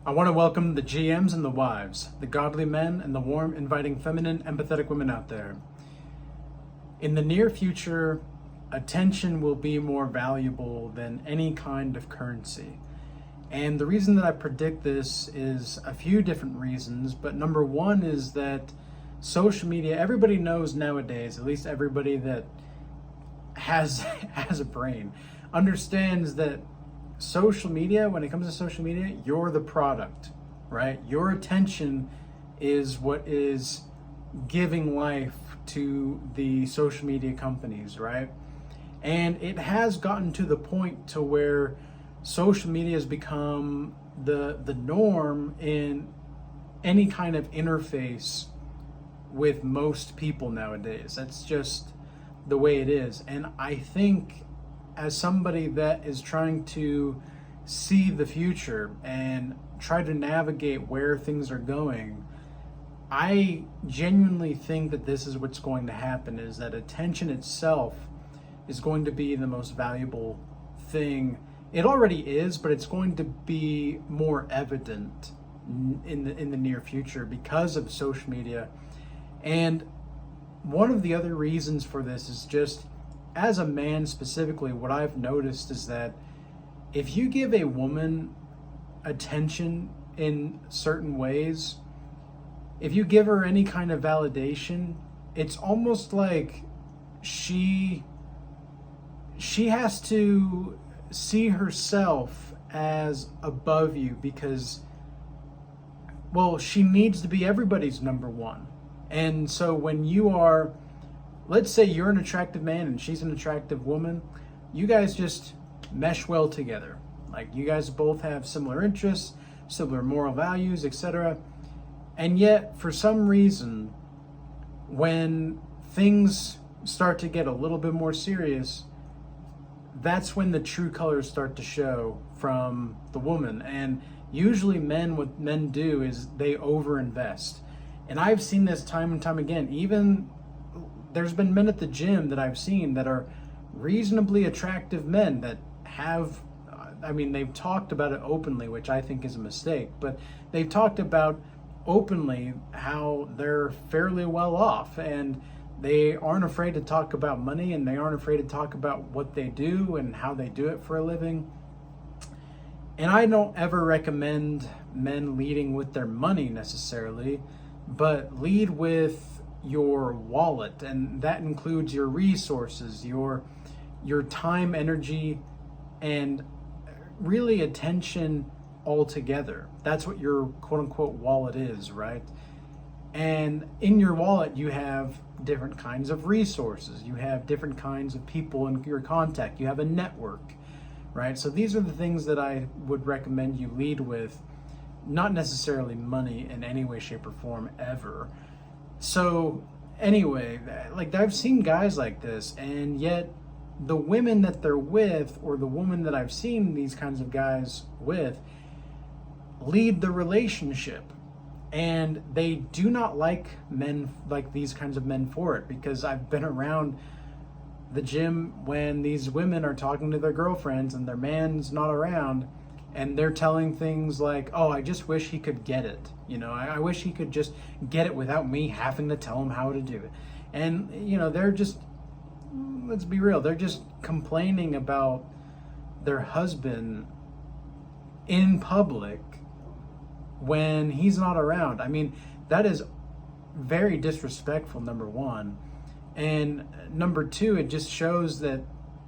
I want to welcome the GMs and the wives, the godly men and the warm, inviting, feminine, empathetic women out there. In the near future, attention will be more valuable than any kind of currency. And the reason that I predict this is a few different reasons, but number one is that social media, everybody knows nowadays, at least everybody that has has a brain, understands that social media, when it comes to social media, you're the product, right? Your attention is what is giving life to the social media companies, right? And it has gotten to the point to where social media has become the norm in any kind of interface with most people nowadays. That's just the way it is. And I think as somebody that is trying to see the future and try to navigate where things are going, I genuinely think that this is what's going to happen, is that attention itself is going to be the most valuable thing. It already is, but it's going to be more evident in the near future because of social media. And one of the other reasons for this is just, as a man specifically, what I've noticed is that if you give a woman attention in certain ways, if you give her any kind of validation, it's almost like she has to see herself as above you because, well, she needs to be everybody's number one. And so when you are, let's say you're an attractive man and she's an attractive woman, you guys just mesh well together. Like, you guys both have similar interests, similar moral values, etc. And yet, for some reason, when things start to get a little bit more serious, that's when the true colors start to show from the woman. And usually what men do is they overinvest. And I've seen this time and time again. Even there's been men at the gym that I've seen that are reasonably attractive men that have, they've talked about it openly, which I think is a mistake, but they've talked about openly how they're fairly well off, and they aren't afraid to talk about money, and they aren't afraid to talk about what they do and how they do it for a living. And I don't ever recommend men leading with their money necessarily, but lead with your wallet, and that includes your resources, your time, energy, and really attention altogether. That's what your quote-unquote wallet is, right? And in your wallet you have different kinds of resources, you have different kinds of people in your contact, you have a network, right? So these are the things that I would recommend you lead with, not necessarily money in any way, shape, or form ever. So anyway, like, I've seen guys like this, and yet the women that they're with, or the woman that I've seen these kinds of guys with, lead the relationship. And they do not like men, like these kinds of men, for it, because I've been around the gym when these women are talking to their girlfriends and their man's not around, and they're telling things like, oh, I just wish he could get it. I wish he could just get it without me having to tell him how to do it. And, they're just, let's be real, they're just complaining about their husband in public when he's not around. That is very disrespectful, number one. And number two, it just shows that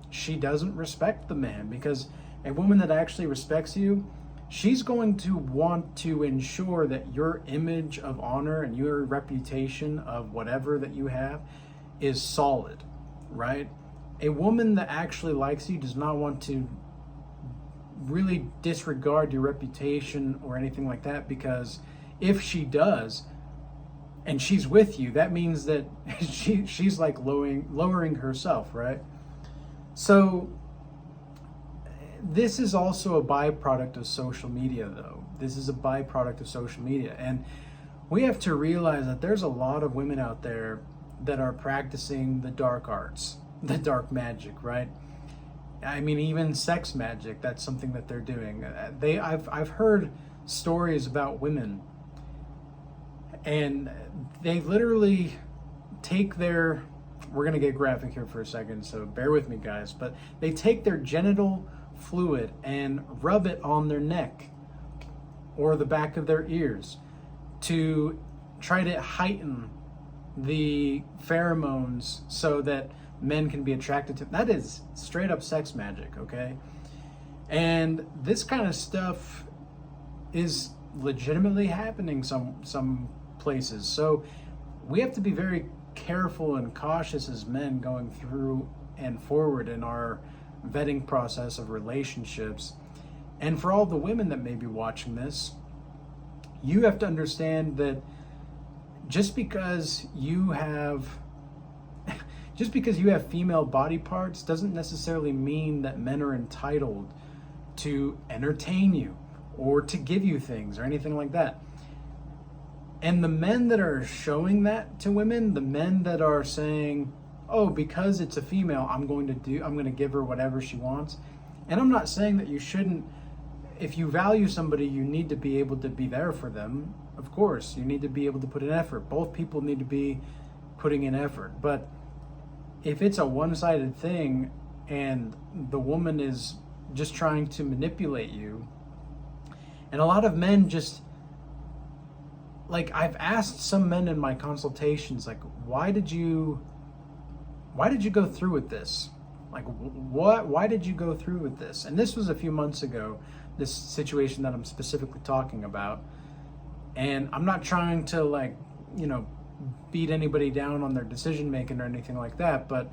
she doesn't respect the man, because a woman that actually respects you, she's going to want to ensure that your image of honor and your reputation of whatever that you have is solid, right? A woman that actually likes you does not want to really disregard your reputation or anything like that, because if she does and she's with you, that means that she's like lowering herself, right? So this is also a byproduct of social media, though. This is a byproduct of social media. And we have to realize that there's a lot of women out there that are practicing the dark arts, the dark magic, right? I mean, even sex magic, that's something that they're doing. I've heard stories about women, and they literally take their, we're going to get graphic here for a second, so bear with me, guys, but they take their genital fluid and rub it on their neck or the back of their ears to try to heighten the pheromones so that men can be attracted to them. That is straight up sex magic, okay? And this kind of stuff is legitimately happening some places. So we have to be very careful and cautious as men going through and forward in our vetting process of relationships. And for all the women that may be watching this, you have to understand that just because you have female body parts doesn't necessarily mean that men are entitled to entertain you or to give you things or anything like that. And the men that are showing that to women, the men that are saying, oh, because it's a female, I'm going to give her whatever she wants. And I'm not saying that you shouldn't. If you value somebody, you need to be able to be there for them. Of course, you need to be able to put in effort. Both people need to be putting in effort. But if it's a one-sided thing and the woman is just trying to manipulate you, and a lot of men just, like, I've asked some men in my consultations, like, why did you go through with this? Like, why did you go through with this? And this was a few months ago, this situation that I'm specifically talking about. And I'm not trying to, like, beat anybody down on their decision making or anything like that, but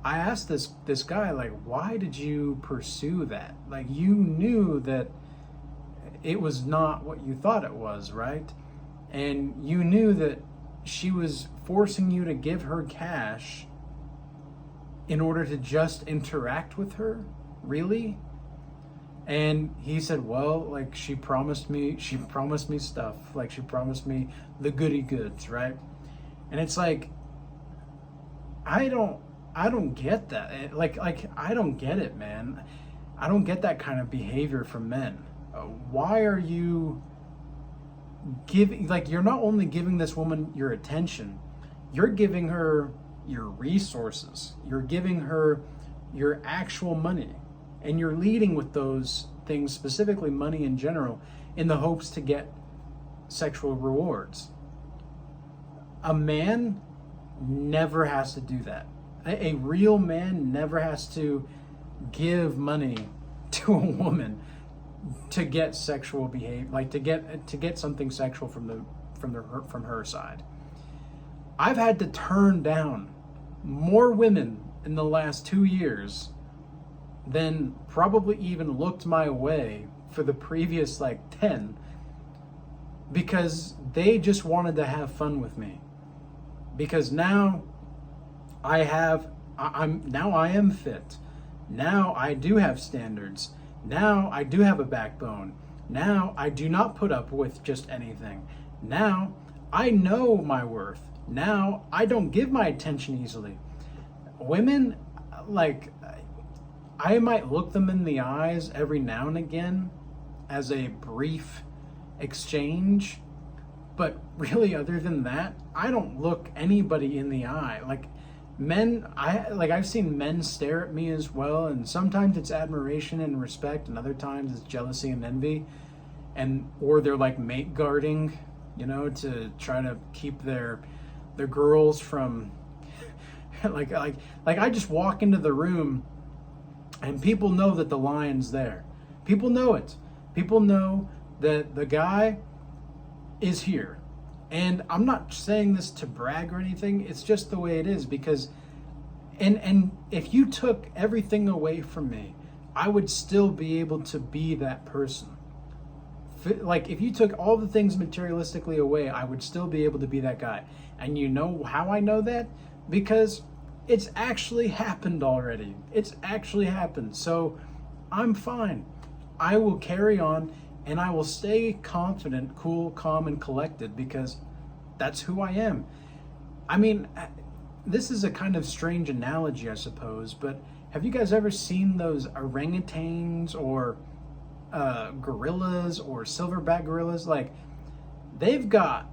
I asked this guy, like, why did you pursue that? Like, you knew that it was not what you thought it was, right? And you knew that she was forcing you to give her cash in order to just interact with her? Really? And he said, well, like, she promised me stuff. Like, she promised me the goody goods, right? And it's like, I don't get that. Like, I don't get it, man. I don't get that kind of behavior from men. Why are you giving, like, you're not only giving this woman your attention, you're giving her your resources. You're giving her your actual money. And you're leading with those things, specifically money in general, in the hopes to get sexual rewards. A man never has to do that. A real man never has to give money to a woman to get sexual behavior, like to get something sexual from her side. I've had to turn down more women in the last 2 years than probably even looked my way for the previous, like, 10, because they just wanted to have fun with me. Because now I am fit. Now I do have standards. Now I do have a backbone. Now I do not put up with just anything. Now I know my worth. Now I don't give my attention easily. Women, like, I might look them in the eyes every now and again as a brief exchange, but really, other than that, I don't look anybody in the eye. Like, men, I've seen men stare at me as well, and sometimes it's admiration and respect, and other times it's jealousy and envy, or they're like mate guarding, to try to keep their girls from like I just walk into the room and people know that the lion's there. People know it. People know that the guy is here. And I'm not saying this to brag or anything. It's just the way it is, because and if you took everything away from me, I would still be able to be that person. Like, if you took all the things materialistically away, I would still be able to be that guy. And you know how I know that? Because it's actually happened already. It's actually happened. So I'm fine. I will carry on, and I will stay confident, cool, calm, and collected, because that's who I am. I mean, this is a kind of strange analogy, I suppose, but have you guys ever seen those orangutans or gorillas or silverback gorillas, like they've got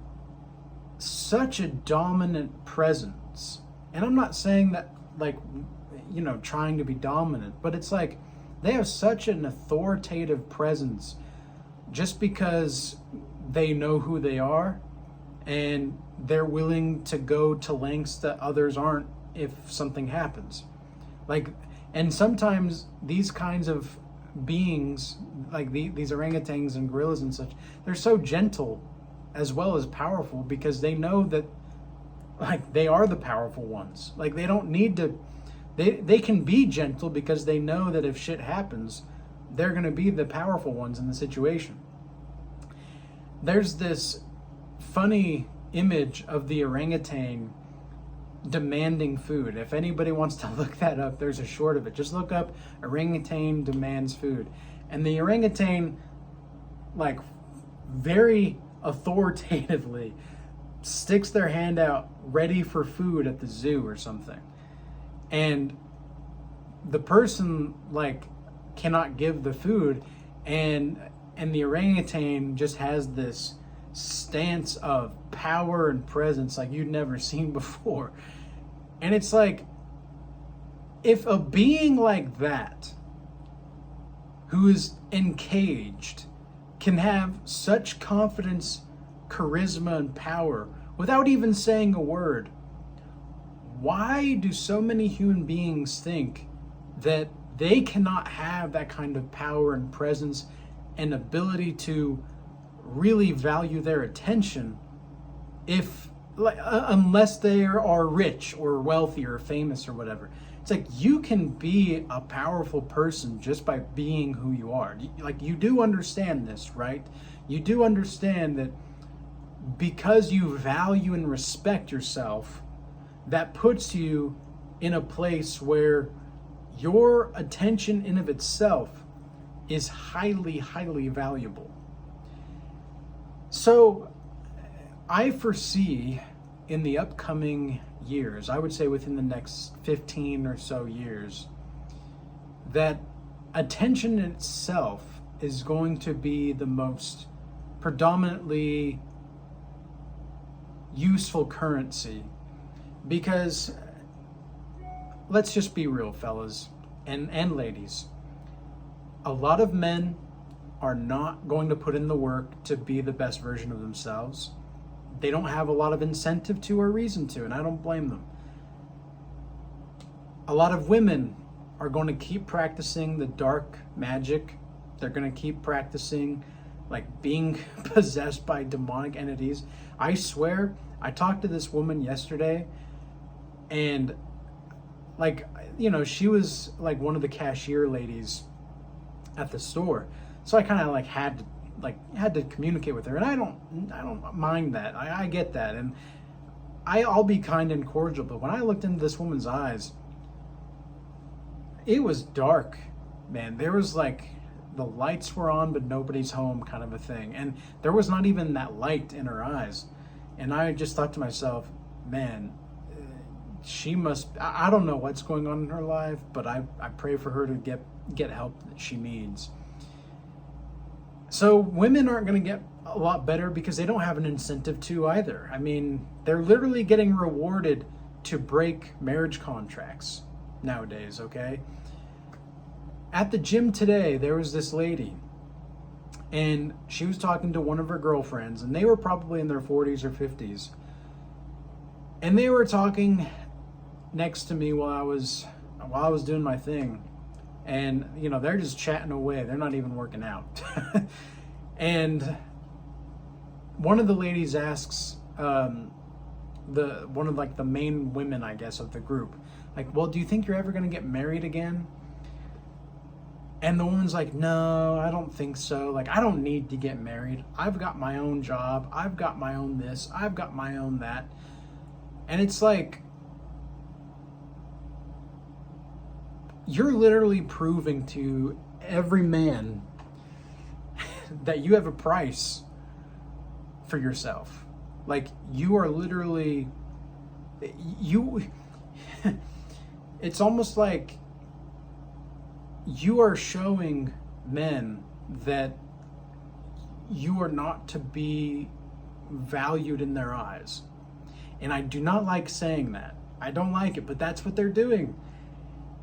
such a dominant presence. And I'm not saying that like, trying to be dominant, but it's like they have such an authoritative presence just because they know who they are, and they're willing to go to lengths that others aren't if something happens. Like, and sometimes these kinds of beings, like these orangutans and gorillas and such, they're so gentle as well as powerful because they know that like they are the powerful ones. Like they don't need to, they can be gentle because they know that if shit happens, they're going to be the powerful ones in the situation. There's this funny image of the orangutan demanding food. If anybody wants to look that up, there's a short of it. Just look up orangutan demands food. And the orangutan, like, very authoritatively sticks their hand out ready for food at the zoo or something. And the person, like, cannot give the food, and the orangutan just has this stance of power and presence like you'd never seen before. And it's like, if a being like that, who is encaged, can have such confidence, charisma, and power without even saying a word, why do so many human beings think that they cannot have that kind of power and presence and ability to really value their attention if, like, unless they are rich or wealthy or famous or whatever? It's like, you can be a powerful person just by being who you are. Like, you do understand this, right? You do understand that because you value and respect yourself, that puts you in a place where your attention in of itself is highly, highly valuable. So I foresee in the upcoming years, I would say within the next 15 or so years, that attention in itself is going to be the most predominantly useful currency. Because let's just be real, fellas and ladies. A lot of men are not going to put in the work to be the best version of themselves. They don't have a lot of incentive to or reason to, and I don't blame them. A lot of women are going to keep practicing the dark magic. They're going to keep practicing, like, being possessed by demonic entities. I swear, I talked to this woman yesterday, and, like, she was like one of the cashier ladies at the store. So I kind of had to communicate with her, and I don't mind that. I get that, and I'll be kind and cordial. But when I looked into this woman's eyes, it was dark, man. There was like the lights were on, but nobody's home, kind of a thing, and there was not even that light in her eyes. And I just thought to myself, man, she must. I don't know what's going on in her life, but I pray for her to get help that she needs. So women aren't going to get a lot better because they don't have an incentive to either. I mean, they're literally getting rewarded to break marriage contracts nowadays, okay? At the gym today, there was this lady, and she was talking to one of her girlfriends, and they were probably in their 40s or 50s. And they were talking next to me while I was doing my thing. And, they're just chatting away. They're not even working out. And one of the ladies asks one of the main women, I guess, of the group, like, well, do you think you're ever going to get married again? And the woman's like, no, I don't think so. Like, I don't need to get married. I've got my own job. I've got my own this. I've got my own that. And it's like, you're literally proving to every man that you have a price for yourself. Like, you are literally, it's almost like you are showing men that you are not to be valued in their eyes. And I do not like saying that. I don't like it, but that's what they're doing.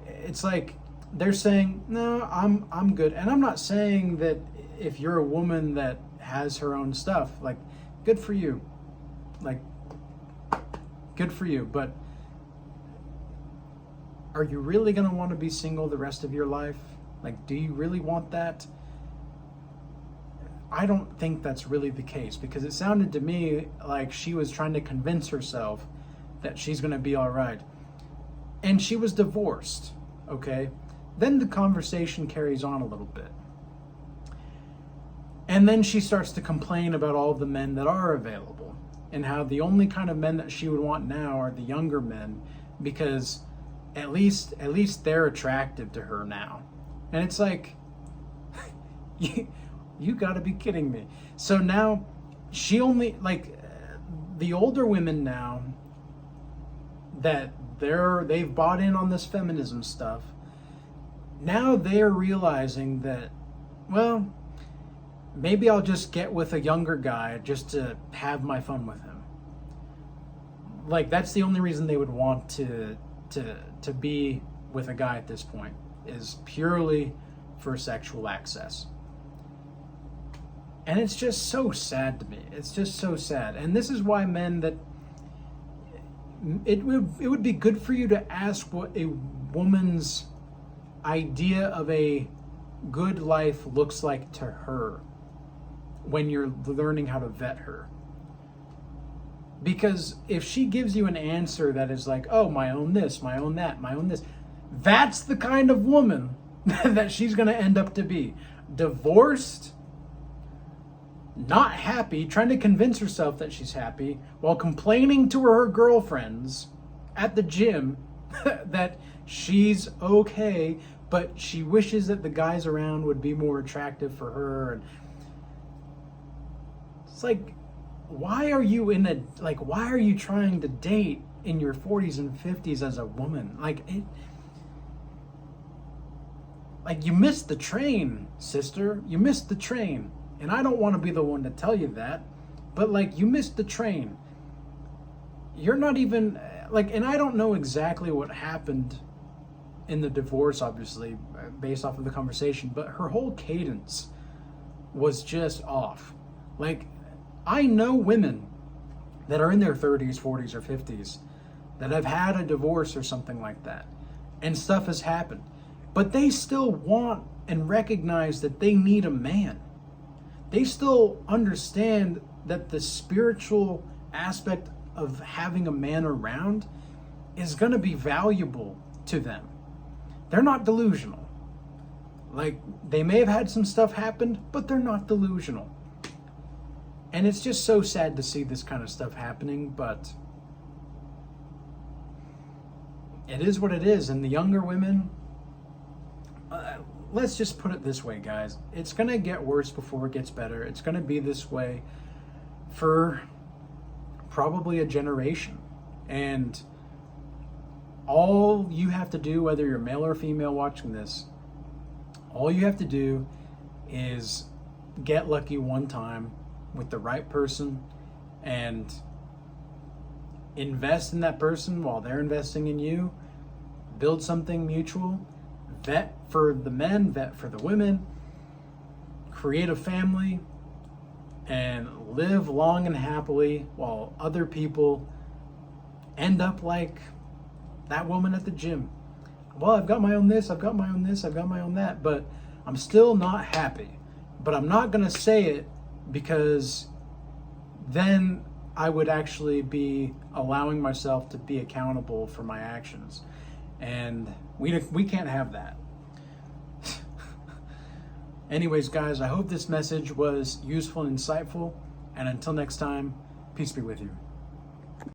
It's like they're saying, no, I'm good. And I'm not saying that if you're a woman that has her own stuff, like, good for you. Like, good for you. But are you really going to want to be single the rest of your life? Like, do you really want that? I don't think that's really the case, because it sounded to me like she was trying to convince herself that she's going to be all right. And she was divorced, okay? Then the conversation carries on a little bit. And then she starts to complain about all the men that are available and how the only kind of men that she would want now are the younger men, because at least they're attractive to her now. And it's like, you got to be kidding me. So now she only, like, the older women now that they've bought in on this feminism stuff, now they're realizing that, well, maybe I'll just get with a younger guy just to have my fun with him. Like, that's the only reason they would want to be with a guy at this point, is purely for sexual access. And it's just so sad to me. It's just so sad. And this is why men that it would be good for you to ask what a woman's idea of a good life looks like to her when you're learning how to vet her. Because if she gives you an answer that is like, oh, my own this, my own that, my own this, that's the kind of woman that she's going to end up to be. Divorced, not happy, trying to convince herself that she's happy, while complaining to her girlfriends at the gym that she's okay, but she wishes that the guys around would be more attractive for her. And it's like, why are you trying to date in your 40s and 50s as a woman? Like, you missed the train, sister. You missed the train. And I don't want to be the one to tell you that, but, like, you missed the train. You're not even, like, and I don't know exactly what happened in the divorce, obviously, based off of the conversation, but her whole cadence was just off. Like, I know women that are in their 30s, 40s, or 50s that have had a divorce or something like that, and stuff has happened, but they still want and recognize that they need a man. They still understand that the spiritual aspect of having a man around is going to be valuable to them. They're not delusional. Like, they may have had some stuff happen, but they're not delusional. And it's just so sad to see this kind of stuff happening, but it is what it is. And the younger women, let's just put it this way, guys. It's going to get worse before it gets better. It's going to be this way for probably a generation. And all you have to do, whether you're male or female watching this, all you have to do is get lucky one time with the right person and invest in that person while they're investing in you. Build something mutual. Vet for the men, vet for the women, create a family, and live long and happily while other people end up like that woman at the gym. Well, I've got my own this, I've got my own this, I've got my own that, but I'm still not happy. But I'm not going to say it, because then I would actually be allowing myself to be accountable for my actions. And we can't have that. Anyways, guys, I hope this message was useful and insightful. And until next time, peace be with you.